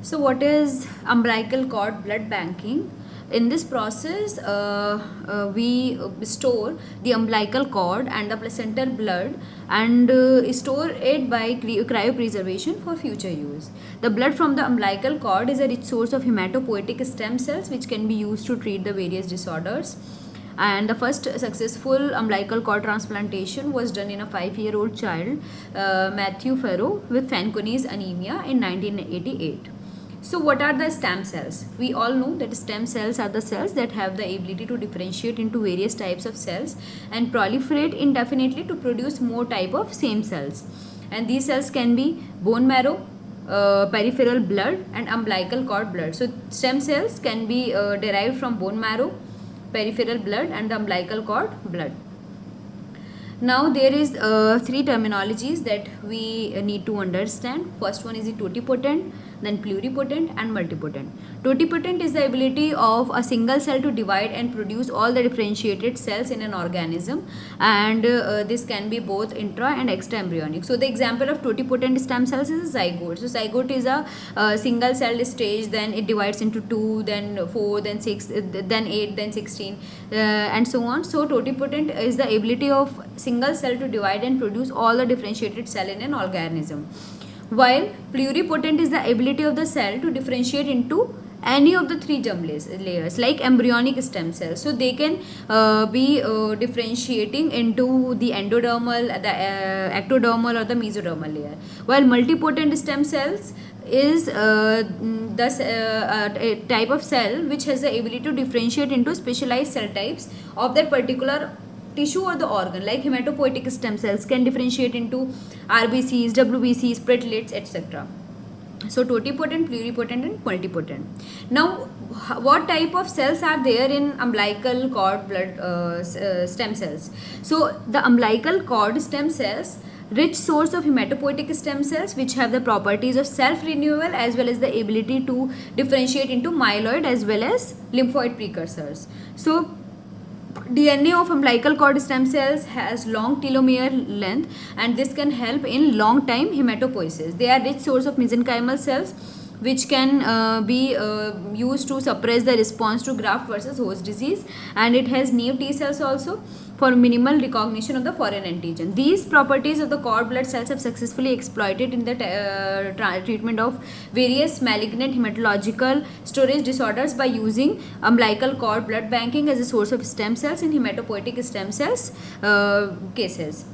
So what is umbilical cord blood banking? In this process, we store the umbilical cord and the placental blood and store it by cryopreservation for future use. The blood from the umbilical cord is a rich source of hematopoietic stem cells which can be used to treat the various disorders. And the first successful umbilical cord transplantation was done in a 5-year-old child, Matthew Farrow, with Fanconi's anemia in 1988. So what are the stem cells? We all know that stem cells are the cells that have the ability to differentiate into various types of cells and proliferate indefinitely to produce more type of same cells. And these cells can be bone marrow, peripheral blood and umbilical cord blood. So stem cells can be derived from bone marrow, peripheral blood and the umbilical cord blood. Now there is three terminologies that we need to understand. First one is the totipotent, then pluripotent and multipotent. Totipotent is the ability of a single cell to divide and produce all the differentiated cells in an organism, and this can be both intra and extra embryonic. So the example of totipotent stem cells is a zygote. So zygote is a single cell stage, then it divides into 2, then 4, then 6, then 8, then 16 and so on. So totipotent is the ability of single cell to divide and produce all the differentiated cell in an organism, while pluripotent is the ability of the cell to differentiate into any of the three germ layers like embryonic stem cells. So they can be differentiating into the endodermal, the ectodermal or the mesodermal layer, while multipotent stem cells is a type of cell which has the ability to differentiate into specialized cell types of that particular tissue or the organ, like hematopoietic stem cells can differentiate into RBCs, WBCs, platelets, etc. So totipotent, pluripotent and multipotent. Now what type of cells are there in umbilical cord blood stem cells? So the umbilical cord stem cells, rich source of hematopoietic stem cells which have the properties of self-renewal as well as the ability to differentiate into myeloid as well as lymphoid precursors. So DNA of umbilical cord stem cells has long telomere length, and this can help in long time hematopoiesis. They are rich source of mesenchymal cells which can be used to suppress the response to graft versus host disease, and it has naive T cells also for minimal recognition of the foreign antigen. These properties of the cord blood cells have successfully exploited in the treatment of various malignant hematological storage disorders by using umbilical cord blood banking as a source of stem cells in hematopoietic stem cells cases.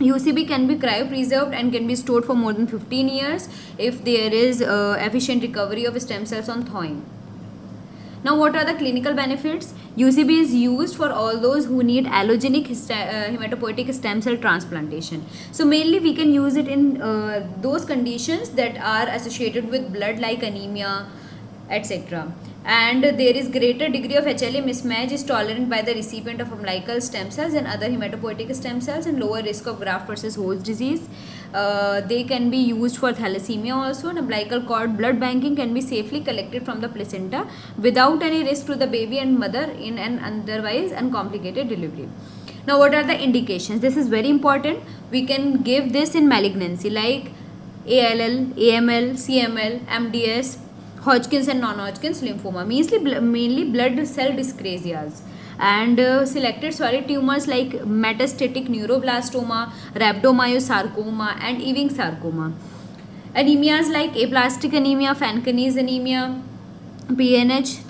UCB can be cryopreserved and can be stored for more than 15 years if there is efficient recovery of stem cells on thawing. Now what are the clinical benefits? UCB is used for all those who need allogenic hematopoietic stem cell transplantation. So mainly we can use it in those conditions that are associated with blood like anemia, etc. And there is greater degree of HLA mismatch is tolerant by the recipient of umbilical stem cells and other hematopoietic stem cells, and lower risk of graft versus host disease. They can be used for thalassemia also, and umbilical cord blood banking can be safely collected from the placenta without any risk to the baby and mother in an otherwise uncomplicated delivery. Now what are the indications? This is very important. We can give this in malignancy like ALL, AML, CML, MDS, Hodgkin's and non-Hodgkin's lymphoma, mainly blood cell dyscrasias, and selected solid tumors like metastatic neuroblastoma, rhabdomyosarcoma and Ewing sarcoma. Anemias like aplastic anemia, Fanconi's anemia, PNH,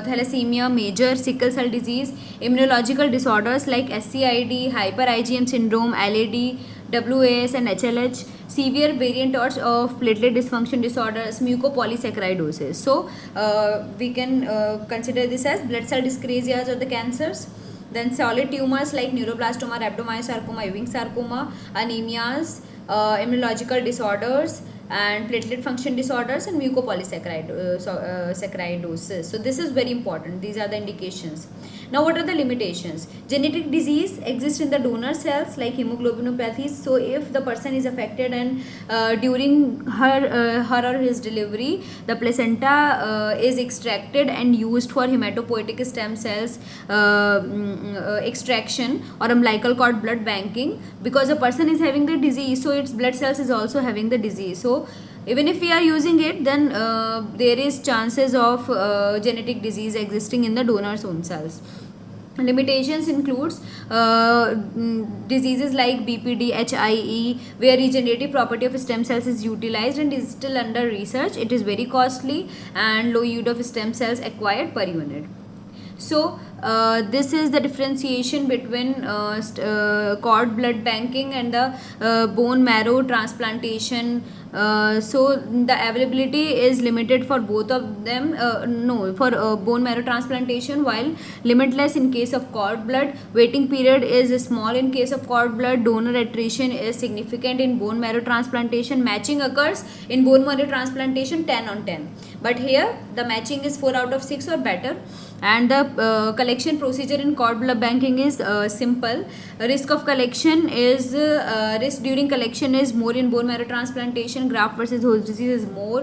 thalassemia, major sickle cell disease, immunological disorders like SCID, hyper IgM syndrome, LAD, WAS and HLH, severe variant of platelet dysfunction disorders, mucopolysaccharidosis. So we can consider this as blood cell dyscrasias or the cancers. Then solid tumors like neuroblastoma, rhabdomyosarcoma, Ewing sarcoma, anemias, immunological disorders and platelet function disorders and mucopolysaccharidosis. So this is very important. These are the indications. Now what are the limitations? Genetic disease exists in the donor cells like hemoglobinopathies. So if the person is affected and during her or his delivery, the placenta is extracted and used for hematopoietic stem cells extraction or umbilical cord blood banking, because a person is having the disease, so its blood cells is also having the disease. So Even if we are using it, then there is chances of genetic disease existing in the donor's own cells. Limitations includes diseases like BPD, HIE, where regenerative property of stem cells is utilized and is still under research. It is very costly, and low yield of stem cells acquired per unit. So this is the differentiation between cord blood banking and the bone marrow transplantation. So the availability is limited for both of them. No, for bone marrow transplantation, while limitless in case of cord blood. Waiting period is small in case of cord blood. Donor attrition is significant in bone marrow transplantation. Matching occurs in bone marrow transplantation 10 on 10. But here the matching is 4 out of 6 or better. And the collection procedure in cord blood banking is simple. Risk of collection is risk during collection is more in bone marrow transplantation. Graft versus host disease is more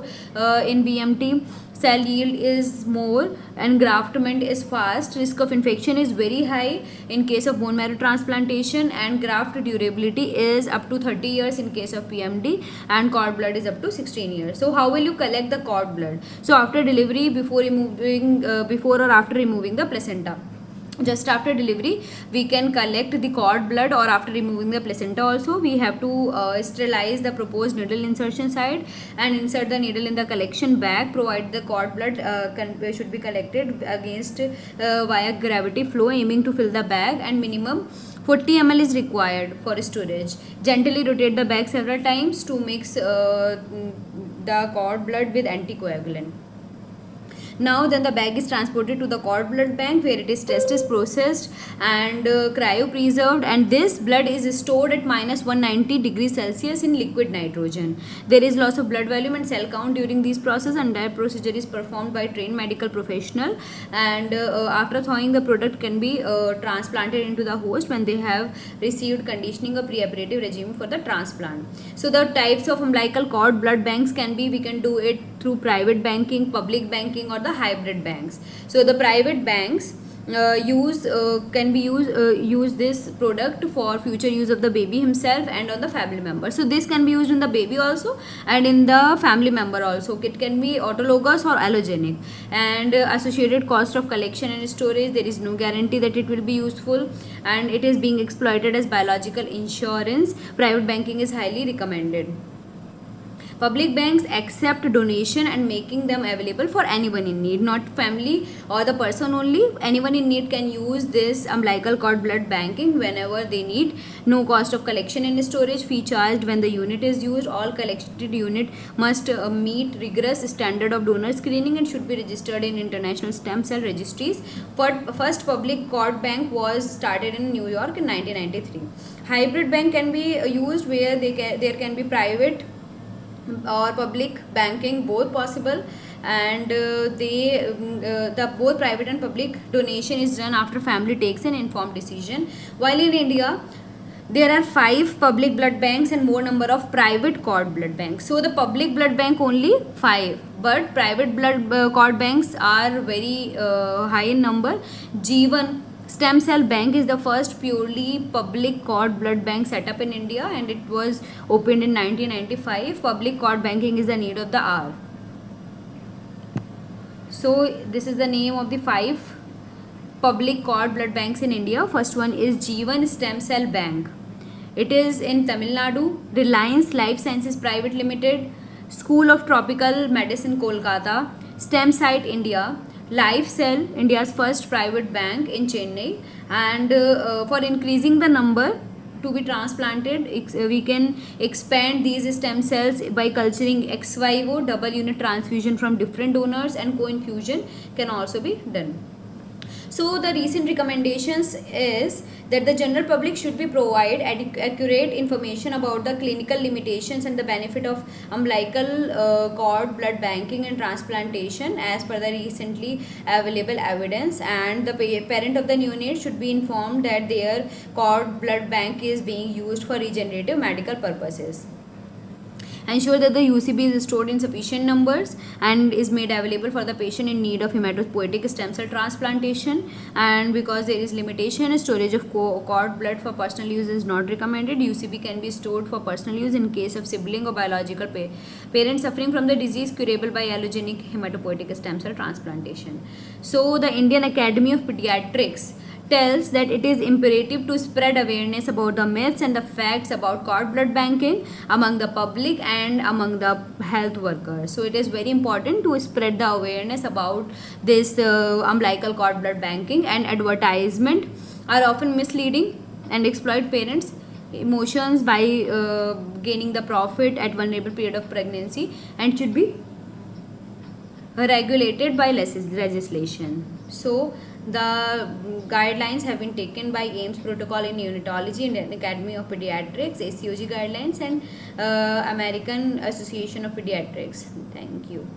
in BMT. Cell yield is more and graftment is fast. Risk of infection is very high in case of bone marrow transplantation, and graft durability is up to 30 years in case of PMD, and cord blood is up to 16 years. So how will you collect the cord blood? So after delivery, before or after removing the placenta. Just after delivery we can collect the cord blood, or after removing the placenta also. We have to sterilize the proposed needle insertion site and insert the needle in the collection bag. Provide the cord blood should be collected against via gravity flow, aiming to fill the bag, and minimum 40 ml is required for storage. Gently rotate the bag several times to mix the cord blood with anticoagulant. Now then the bag is transported to the cord blood bank, where it is tested, processed and cryo preserved, and this blood is stored at minus 190 degrees Celsius in liquid nitrogen. There is loss of blood volume and cell count during this process, and that procedure is performed by trained medical professional, and after thawing the product can be transplanted into the host when they have received conditioning or preoperative regime for the transplant. So the types of umbilical cord blood banks can be, we can do it through private banking, public banking, or the hybrid banks. So the private banks use this product for future use of the baby himself and on the family member. So this can be used in the baby also and in the family member also. It can be autologous or allogenic. And associated cost of collection and storage, there is no guarantee that it will be useful, and it is being exploited as biological insurance. Private banking is highly recommended. Public banks accept donation and making them available for anyone in need, not family or the person only. Anyone in need can use this umbilical cord blood banking whenever they need. No cost of collection and storage, fee charged when the unit is used. All collected unit must meet rigorous standard of donor screening and should be registered in international stem cell registries. First public cord bank was started in New York in 1993. Hybrid bank can be used where there can be private or public banking, both possible, and the both private and public donation is done after family takes an informed decision. While in India there are 5 public blood banks and more number of private cord blood banks. So the public blood bank only 5, but private blood cord banks are very high in number. G1 Stem Cell Bank is the first purely public cord blood bank set up in India, and it was opened in 1995. Public cord banking is the need of the hour. So this is the name of the 5 public cord blood banks in India. First one is G1 Stem Cell Bank. It is in Tamil Nadu. Reliance Life Sciences Private Limited, School of Tropical Medicine, Kolkata. Stem Site India. Life Cell, India's first private bank in Chennai. And for increasing the number to be transplanted, we can expand these stem cells by culturing ex vivo, double unit transfusion from different donors, and co-infusion can also be done. So the recent recommendations is that the general public should be provided accurate information about the clinical limitations and the benefit of umbilical cord blood banking and transplantation as per the recently available evidence, and the parent of the neonate should be informed that their cord blood bank is being used for regenerative medical purposes. ensure that the UCB is stored in sufficient numbers and is made available for the patient in need of hematopoietic stem cell transplantation. And because there is limitation, storage of cord blood for personal use is not recommended. UCB can be stored for personal use in case of sibling or biological parent suffering from the disease curable by allogenic hematopoietic stem cell transplantation. So the Indian Academy of Pediatrics tells that it is imperative to spread awareness about the myths and the facts about cord blood banking among the public and among the health workers. So it is very important to spread the awareness about this umbilical cord blood banking, and advertisement are often misleading and exploit parents emotions by gaining the profit at vulnerable period of pregnancy, and should be regulated by legislation. So the guidelines have been taken by AIMS protocol in neonatology, Indian Academy of Pediatrics, ACOG guidelines, and American Association of Pediatrics. Thank you.